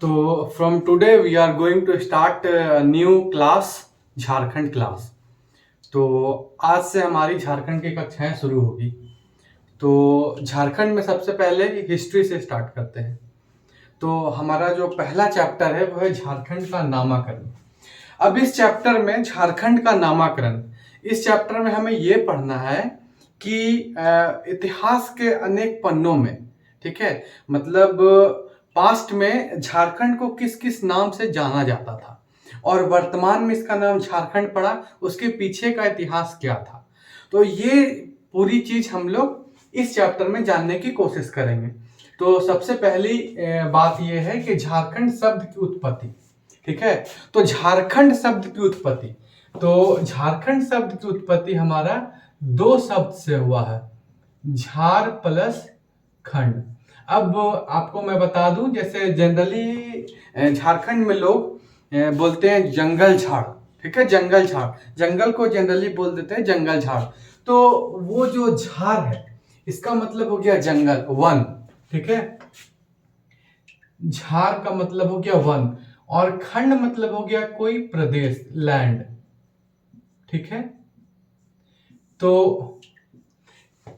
तो from today we are going to start new class, Jharkhand class. तो आज से हमारी झारखंड की कक्षाएं शुरू होगी। तो झारखंड में सबसे पहले हिस्ट्री से स्टार्ट करते हैं। तो हमारा जो पहला चैप्टर है वो है झारखंड का नामाकरण। अब इस चैप्टर में झारखंड का नामाकरण, इस चैप्टर में हमें ये पढ़ना है कि इतिहास के अनेक पन्नों में, ठीक है, मतलब पास्ट में झारखंड को किस किस नाम से जाना जाता था और वर्तमान में इसका नाम झारखंड पड़ा, उसके पीछे का इतिहास क्या था। तो ये पूरी चीज हम लोग इस चैप्टर में जानने की कोशिश करेंगे। तो सबसे पहली बात यह है कि झारखंड शब्द की उत्पत्ति, ठीक है। तो झारखंड शब्द की उत्पत्ति, तो झारखंड शब्द की उत्पत्ति हमारा दो शब्द से हुआ है, झार प्लस खंड। अब आपको मैं बता दूं, जैसे जनरली झारखंड में लोग बोलते हैं जंगल झाड़, ठीक है, जंगल झाड़, जंगल को जनरली बोल देते हैं जंगल झाड़। तो वो जो झाड़ है इसका मतलब हो गया जंगल, वन, ठीक है। झार का मतलब हो गया वन और खंड मतलब हो गया कोई प्रदेश, लैंड, ठीक है। तो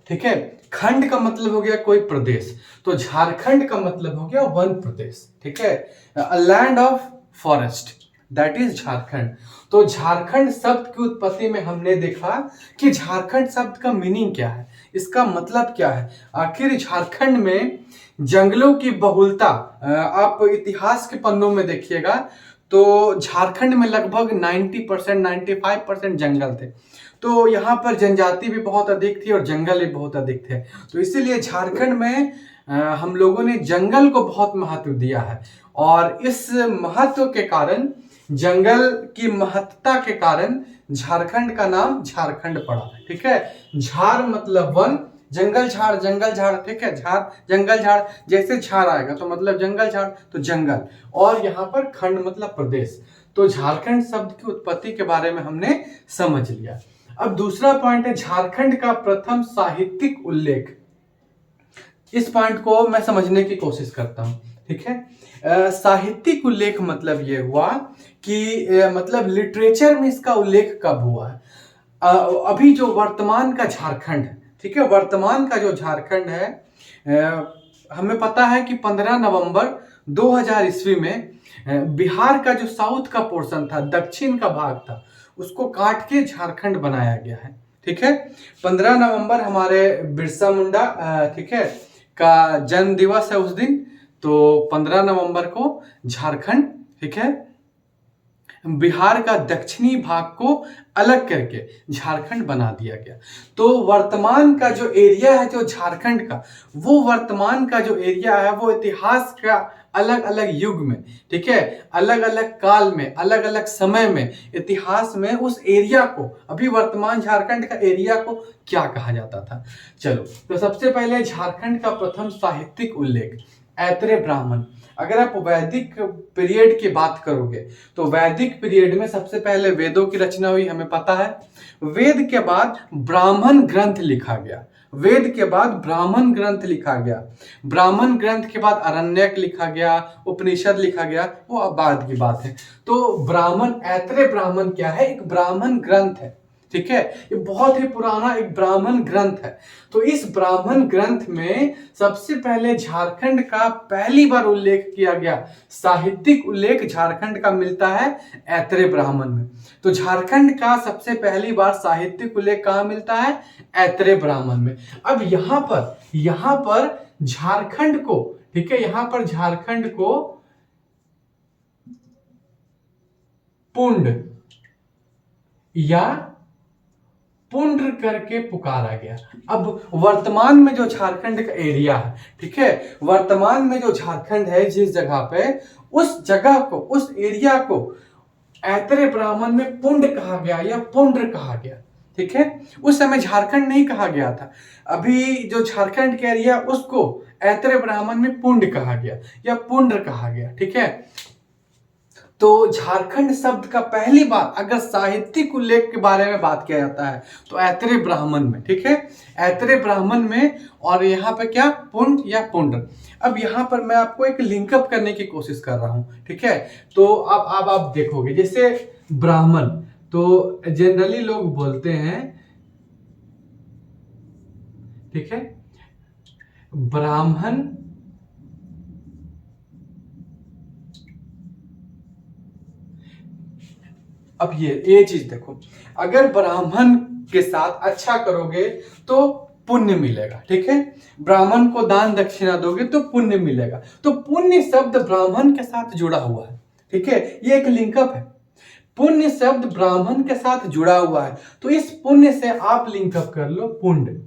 ठीक है, खंड का मतलब हो गया कोई प्रदेश, तो झारखंड का मतलब हो गया वन प्रदेश, ठीक है, land of forest, that is Jharkhand. तो झारखंड शब्द की उत्पत्ति में हमने देखा कि झारखंड शब्द का मीनिंग क्या है, इसका मतलब क्या है। आखिर झारखंड में जंगलों की बहुलता, आप इतिहास के पन्नों में देखिएगा तो झारखंड में लगभग 90% 95% जंगल थे। तो यहाँ पर जनजाति भी बहुत अधिक थी और जंगल भी बहुत अधिक थे। तो इसीलिए झारखंड में हम लोगों ने जंगल को बहुत महत्व दिया है और इस महत्व के कारण, जंगल की महत्ता के कारण झारखंड का नाम झारखंड पड़ा, ठीक है। झार मतलब वन, जंगल झाड़, ठीक है, झाड़ जंगल झाड़, जैसे झाड़ आएगा तो मतलब जंगल झाड़, तो जंगल, और यहाँ पर खंड मतलब प्रदेश। तो झारखंड शब्द की उत्पत्ति के बारे में हमने समझ लिया। अब दूसरा पॉइंट है झारखंड का प्रथम साहित्यिक उल्लेख। इस पॉइंट को मैं समझने की कोशिश करता हूं, ठीक है। साहित्यिक उल्लेख मतलब ये हुआ कि मतलब लिटरेचर में इसका उल्लेख कब हुआ है। अभी जो वर्तमान का झारखंड है, ठीक है, वर्तमान का जो झारखंड है, हमें पता है कि 15 नवंबर 2000 ईस्वी में बिहार का जो साउथ का पोर्शन था, दक्षिण का भाग था, उसको काट के झारखंड बनाया गया है, ठीक है। 15 नवंबर हमारे बिरसा मुंडा, ठीक है, का जन्म दिवस है उस दिन। तो 15 नवंबर को झारखंड, ठीक है, बिहार का दक्षिणी भाग को अलग करके झारखंड बना दिया गया। तो वर्तमान का जो एरिया है जो झारखंड का, वो वर्तमान का जो एरिया है वो इतिहास का अलग अलग युग में, ठीक है, अलग अलग काल में, अलग अलग समय में, इतिहास में उस एरिया को, अभी वर्तमान झारखंड का एरिया को क्या कहा जाता था। चलो, तो सबसे पहले झारखंड का प्रथम साहित्यिक उल्लेख ऐतरे ब्राह्मण। अगर आप वैदिक पीरियड की बात करोगे तो वैदिक पीरियड में सबसे पहले वेदों की रचना हुई, हमें पता है। वेद के बाद ब्राह्मण ग्रंथ लिखा गया, वेद के बाद ब्राह्मण ग्रंथ लिखा गया, ब्राह्मण ग्रंथ के बाद अरण्यक लिखा गया, उपनिषद लिखा गया, वो अब बाद की बात है। तो ब्राह्मण, ऐतरे ब्राह्मण क्या है, एक ब्राह्मण ग्रंथ है, ठीक है, ये बहुत ही पुराना एक ब्राह्मण ग्रंथ है। तो इस ब्राह्मण ग्रंथ में सबसे पहले झारखंड का पहली बार उल्लेख किया गया, साहित्यिक उल्लेख झारखंड का मिलता है ऐतरे ब्राह्मण में। तो झारखंड का सबसे पहली बार साहित्यिक उल्लेख कहां मिलता है, ऐतरे ब्राह्मण में। अब यहां पर झारखंड को, ठीक है, यहां पर झारखंड को पुंड या पुंड्र करके पुकारा गया। अब वर्तमान में जो झारखंड का एरिया है, ठीक है, वर्तमान में जो झारखंड है जिस जगह पे, उस जगह को, उस एरिया को ऐतरे ब्राह्मण में पुंड कहा गया या पुंड्र कहा गया, ठीक है। उस समय झारखंड नहीं कहा गया था, अभी जो झारखंड का एरिया उसको ऐतरे ब्राह्मण में पुंड कहा गया या पुंड्र कहा गया, ठीक है। तो झारखंड शब्द का पहली बार अगर साहित्यिक उल्लेख के बारे में बात किया जाता है तो ऐतरेय ब्राह्मण में, ठीक है, ऐतरेय ब्राह्मण में। और यहाँ पे क्या, पुंड या पुंड। अब यहाँ पर मैं आपको एक लिंकअप करने की कोशिश कर रहा हूँ, ठीक है। तो अब आप देखोगे जैसे ब्राह्मण, तो जनरली लोग बोलते हैं, ठीक है, ब्राह्मण अब ये चीज देखो, अगर ब्राह्मण के साथ अच्छा करोगे तो पुण्य मिलेगा, ठीक है। ब्राह्मण को दान दक्षिणा दोगे तो पुण्य मिलेगा। तो पुण्य शब्द ब्राह्मण के साथ जुड़ा हुआ है, ठीक है, ये एक लिंकअप है। पुण्य शब्द ब्राह्मण के साथ जुड़ा हुआ है, तो इस पुण्य से आप लिंकअप कर लो पुण्य।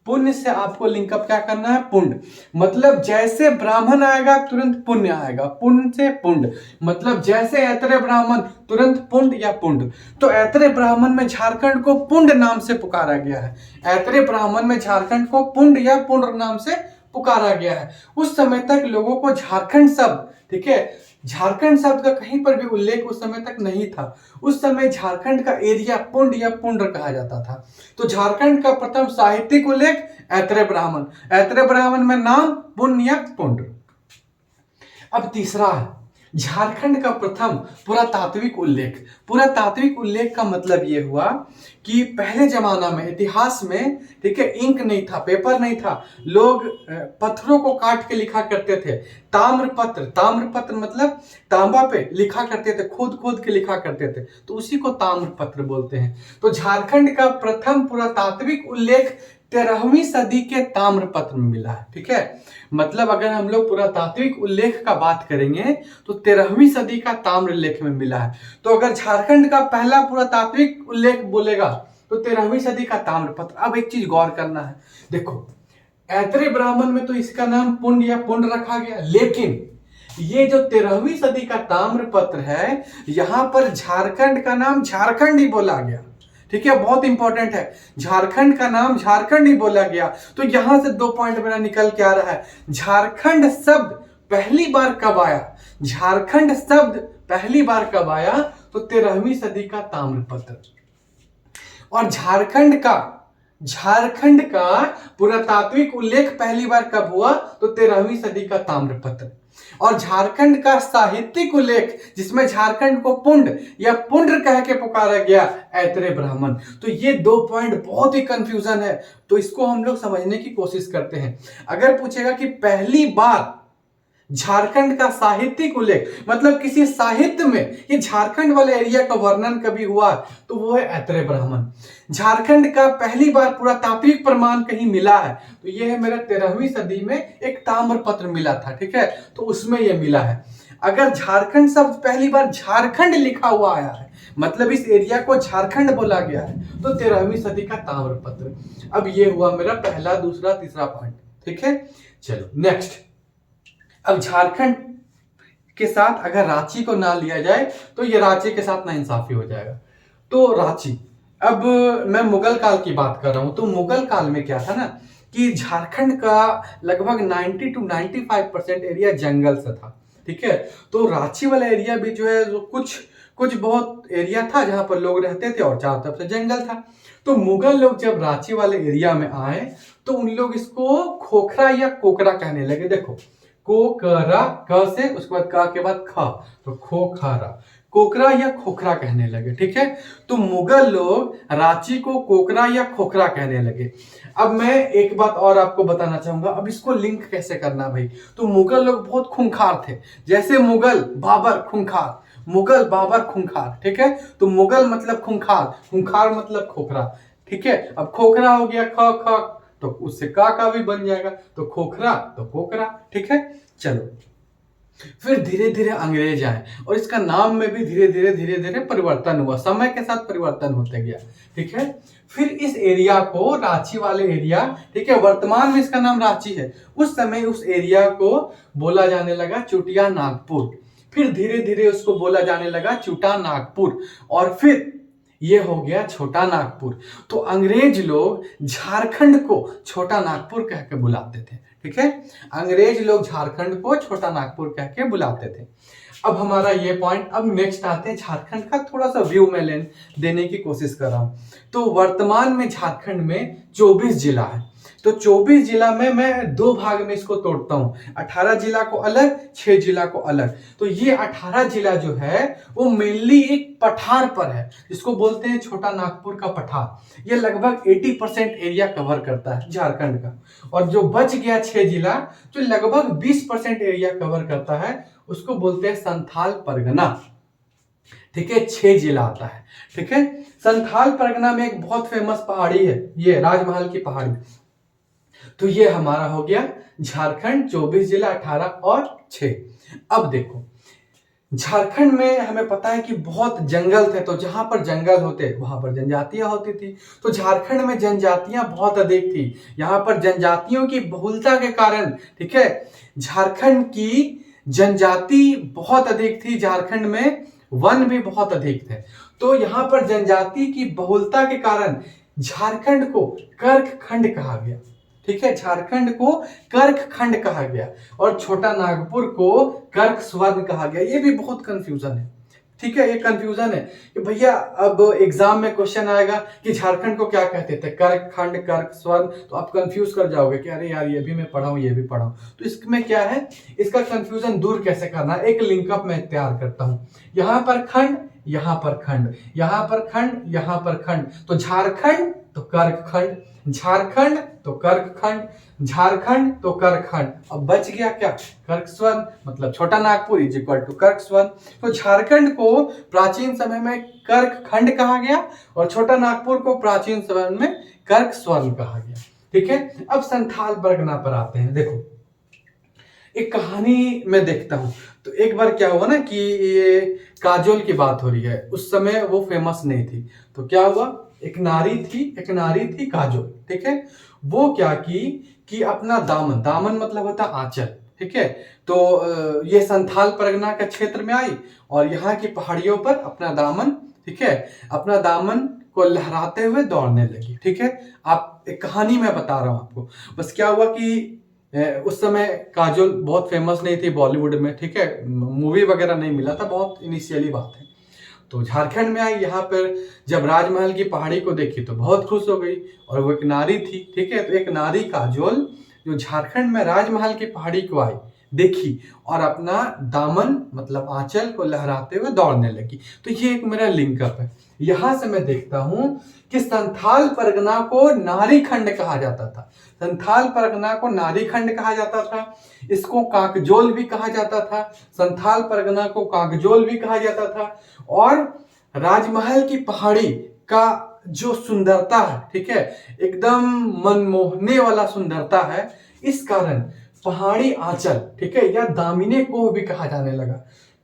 पुण्य से आपको लिंकअप क्या करना है, पुण्य। मतलब जैसे ब्राह्मण आएगा तुरंत पुण्य आएगा, पुण्य से पुण्य। मतलब जैसे ऐतरेय ब्राह्मण तुरंत पुण्य या पुण्य। तो ऐतरेय ब्राह्मण में झारखंड को पुण्य नाम से पुकारा गया है। ऐतरेय ब्राह्मण में झारखंड को पुण्य या पुण्य नाम से पुकारा गया है। उस समय तक लोगों को झारखंड शब्द, ठीक है, झारखंड शब्द का कहीं पर भी उल्लेख उस समय तक नहीं था। उस समय झारखंड का एरिया पुंड या पुंड्र कहा जाता था। तो झारखंड का प्रथम साहित्यिक उल्लेख ऐतरेय ब्राह्मण, ऐतरेय ब्राह्मण में नाम पुण्य या पुंड्र। अब तीसरा है झारखंड का प्रथम पुरातात्विक उल्लेख। पुरातात्विक उल्लेख का मतलब यह हुआ कि पहले जमाना में, इतिहास में, ठीक है, इंक नहीं था, पेपर नहीं था, लोग पत्थरों को काट के लिखा करते थे। ताम्रपत्र, ताम्रपत्र मतलब तांबा पे लिखा करते थे, खोद खोद के लिखा करते थे, तो उसी को ताम्रपत्र बोलते हैं। तो झारखंड का प्रथम पुरातात्विक उल्लेख 13वीं सदी के ताम्रपत्र में मिला है, ठीक है। मतलब अगर हम लोग पुरातात्विक उल्लेख का बात करेंगे तो 13वीं सदी का ताम्र लेख में मिला है। तो अगर झारखंड का पहला पुरातात्विक उल्लेख बोलेगा तो 13वीं सदी का ताम्रपत्र। अब एक चीज गौर करना है, देखो ऐतरेय ब्राह्मण में तो इसका नाम पुंड या पुंड रखा गया, लेकिन ये जो 13वीं सदी का ताम्रपत्र है, यहां पर झारखंड का नाम झारखंड ही बोला गया, ठीक है, बहुत इंपॉर्टेंट है। झारखंड का नाम झारखंड ही बोला गया। तो यहां से 2 पॉइंट मेरा निकल के आ रहा है। झारखंड शब्द पहली बार कब आया, झारखंड शब्द पहली बार कब आया, तो 13वीं सदी का ताम्रपत्र। और झारखंड का पुरातात्विक उल्लेख पहली बार कब हुआ, तो 13वीं सदी का ताम्रपत्र। और झारखंड का साहित्यिक उल्लेख जिसमें झारखंड को पुंड या पुंड्र कह के पुकारा गया, ऐतरेय ब्राह्मण। तो ये 2 पॉइंट बहुत ही कंफ्यूजन है, तो इसको हम लोग समझने की कोशिश करते हैं। अगर पूछेगा कि पहली बार झारखंड का साहित्यिक उल्लेख, मतलब किसी साहित्य में ये झारखंड वाले एरिया का वर्णन कभी हुआ, तो वो है ऐतरेय ब्राह्मण। झारखंड का पहली बार पुरातात्विक प्रमाण कहीं मिला है, तो ये है मेरा 13वीं सदी में एक ताम्रपत्र मिला था, ठीक है, तो उसमें ये मिला है। अगर झारखंड शब्द पहली बार झारखंड लिखा हुआ आया है, मतलब इस एरिया को झारखंड बोला गया है, तो 13वीं सदी का ताम्रपत्र। अब ये हुआ मेरा पहला, दूसरा, तीसरा पॉइंट, ठीक है। चलो नेक्स्ट। अब झारखंड के साथ अगर रांची को ना लिया जाए तो ये रांची के साथ नाइंसाफी हो जाएगा। तो रांची, अब मैं मुगल काल की बात कर रहा हूं, तो मुगल काल में क्या था ना कि झारखंड का लगभग 90 to 95% एरिया जंगल से था, ठीक है। तो रांची वाला एरिया भी जो है कुछ बहुत एरिया था जहां पर लोग रहते थे और चारों तरफ से जंगल था। तो मुगल लोग जब रांची वाले एरिया में आए तो उन लोग इसको खोखरा या कोकरा कहने लगे। देखो कोकरा, क से उसके बाद का के बाद ख, तो खोखरा, कोकरा या खोखरा कहने लगे, ठीक है। तो मुगल लोग रांची को कोकरा या खोखरा कहने लगे। अब मैं एक बात और आपको बताना चाहूंगा, अब इसको लिंक कैसे करना भाई। तो मुगल लोग बहुत खूंखार थे, जैसे मुगल बाबर खूंखार, मुगल बाबर खूंखार, ठीक है। तो मुगल मतलब खूंखार, खूंखार मतलब खोखरा, ठीक है। अब खोखरा हो गया ख ख, तो उससे का भी बन जाएगा, तो खोखरा तो कोकरा, ठीक है। चलो फिर धीरे धीरे अंग्रेज आए और इसका नाम में भी धीरे धीरे परिवर्तन हुआ, समय के साथ परिवर्तन होते गया, ठीक है। फिर इस एरिया को, रांची वाले एरिया, ठीक है, वर्तमान में इसका नाम रांची है, उस समय उस एरिया को बोला जाने लगा चुटिया नागपुर। फिर धीरे धीरे उसको बोला जाने लगा चुटा नागपुर, और फिर ये हो गया छोटा नागपुर। तो अंग्रेज लोग झारखंड को छोटा नागपुर कह के बुलाते थे, ठीक है। अंग्रेज लोग झारखंड को छोटा नागपुर कह के बुलाते थे। अब हमारा ये पॉइंट, अब नेक्स्ट आते हैं झारखंड का, थोड़ा सा व्यू में देने की कोशिश कर रहा हूं। तो वर्तमान में झारखंड में 24 जिला है। तो 24 जिला में मैं दो भाग में इसको तोड़ता हूं, 18 जिला को अलग, 6 जिला को अलग। तो ये 18 जिला जो है वो मेनली एक पठार पर है, जिसको बोलते हैं छोटा नागपुर का पठार। ये लगभग 80% एरिया कवर करता है झारखंड का। और जो बच गया 6 जिला, जो लगभग 20% एरिया कवर करता है, उसको बोलते हैं संथाल परगना। ठीक है, 6 जिला आता है। ठीक है, संथाल परगना में एक बहुत फेमस पहाड़ी है, ये राजमहल की पहाड़ी। तो ये हमारा हो गया झारखंड, 24 जिला, 18 और 6। अब देखो, झारखंड में हमें पता है कि बहुत जंगल थे, तो जहां पर जंगल होते वहां पर जनजातियां होती थी। तो झारखंड में जनजातियां बहुत अधिक थी। यहाँ पर जनजातियों की बहुलता के कारण, ठीक है, झारखंड की जनजाति बहुत अधिक थी। झारखंड में वन भी बहुत अधिक थे। तो यहाँ पर जनजाति की बहुलता के कारण झारखंड को कर्क खंड कहा गया। ठीक है, झारखंड को कर्क खंड कहा गया और छोटा नागपुर को कर्क स्वर्ण कहा गया। ये भी बहुत कंफ्यूजन है। ठीक है, ये कंफ्यूजन है कि भैया अब एग्जाम में क्वेश्चन आएगा कि झारखंड को क्या कहते थे, कर्क खंड, कर्क स्वर्ण, तो आप कंफ्यूज कर जाओगे कि अरे यार ये भी मैं पढ़ा हूं, ये भी पढ़ा हूं। तो इसमें क्या है, इसका कंफ्यूजन दूर कैसे करना, एक लिंकअप मैं तैयार करता हूं। यहां पर खंड, यहां पर खंड, यहां पर खंड, यहां पर खंड, तो झारखंड तो कर्क खंड, झारखंड तो कर्क खंड, झारखंड तो कर्क खंड। अब बच गया क्या, कर्क स्वर्ण, मतलब छोटा नागपुर इज इक्वल टू कर्क स्वर्ण। तो झारखंड को प्राचीन समय में कर्क खंड कहा गया और छोटा नागपुर को प्राचीन समय में कर्क स्वर्ण कहा गया। ठीक है, अब संथाल परगना पर आते हैं। देखो, एक कहानी में देखता हूं, तो एक बार क्या हुआ ना कि ये काजोल की बात हो रही है। उस समय वो फेमस नहीं थी, तो क्या हुआ, एक नारी थी काजोल। ठीक है, वो क्या की कि अपना दामन, दामन मतलब होता आंचल। ठीक है, तो ये संथाल परगना के क्षेत्र में आई और यहाँ की पहाड़ियों पर अपना दामन, ठीक है, अपना दामन को लहराते हुए दौड़ने लगी। ठीक है, आप एक कहानी में बता रहा हूं आपको। बस क्या हुआ कि उस समय काजोल बहुत फेमस नहीं थी बॉलीवुड में। ठीक है, मूवी वगैरह नहीं मिला था, बहुत इनिशियली बात है। तो झारखंड में आई, यहाँ पर जब राजमहल की पहाड़ी को देखी तो बहुत खुश हो गई और वो एक नारी थी। ठीक है, तो एक नारी काजोल जो झारखंड में राजमहल की पहाड़ी को आई, देखी और अपना दामन मतलब आंचल को लहराते हुए दौड़ने लगी। तो ये एक मेरा लिंकअप है। यहां से मैं देखता हूं कि संथाल परगना को नारी खंड कहा जाता था। संथाल परगना को नारी खंड कहा जाता था। इसको काकजोल भी कहा जाता था। संथाल परगना को काकजोल भी कहा जाता था। और राजमहल की पहाड़ी का जो सुंदरता है, ठीक है, एकदम मनमोहने वाला सुंदरता है, इस कारण पहाड़ी आंचल, ठीक है, या दामिने को भी कहा जाने लगा।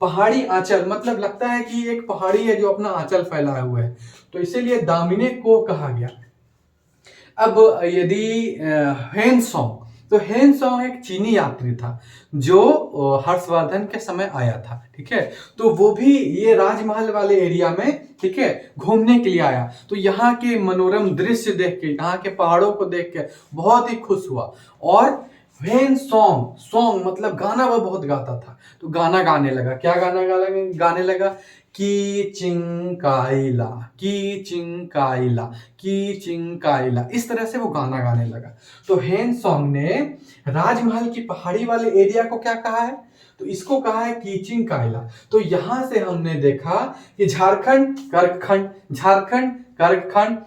पहाड़ी आंचल मतलब लगता है कि एक पहाड़ी है जो अपना आंचल फैलाए हुए है, तो इसीलिए दामिने को कहा गया। अब यदि हेनसोंग, तो हेनसोंग एक चीनी यात्री था जो हर्षवर्धन के समय आया था। ठीक है, तो वो भी ये राजमहल वाले एरिया में, ठीक है, घूमने के लिए आया। तो यहाँ के मनोरम दृश्य देख के, यहाँ के पहाड़ों को देख के बहुत ही खुश हुआ। और वेन सॉन्ग, सॉन्ग मतलब गाना वो बहुत गाता था, तो गाना गाने लगा। क्या गाना गाने लगा, की चिंकाइला, की चिंकाइला, की चिंकाइला, इस तरह से वो गाना गाने लगा। तो हेन सॉन्ग ने राजमहल की पहाड़ी वाले एरिया को क्या कहा है, तो इसको कहा है कीचिंग कायला। तो यहां से हमने देखा कि झारखंड कर्कखंड, झारखंड कर्कखंड,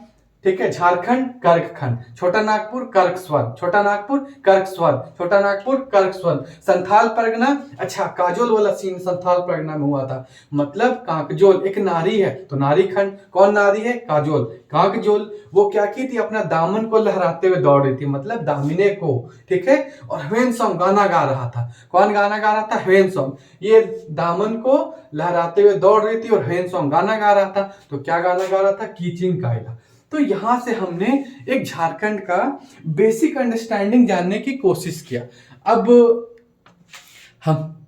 ठीक है, झारखंड कर्कखंड, छोटा नागपुर कर्क स्वर्ण, छोटा नागपुर कर्क स्वर्ण, छोटा नागपुर कर्क स्वर्ण। संथाल परगना, अच्छा काजोल वाला सीन संथाल परगना में हुआ था, मतलब काकजोल एक नारी है तो नारी खंड, कौन नारी है, काजोल, काकजोल, वो क्या की थी, अपना दामन को लहराते हुए दौड़ रही थी, मतलब दामिने को। ठीक है, और ह्वेन सॉन्ग गाना गा रहा था। कौन गाना गा रहा था, ह्वेन सॉन्ग। ये दामन को लहराते हुए दौड़ रही थी और ह्वेन सॉन्ग गाना गा रहा था। तो क्या गाना गा रहा था, कीचिंग कायला। तो यहां से हमने एक झारखंड का बेसिक अंडरस्टैंडिंग जानने की कोशिश किया। अब हम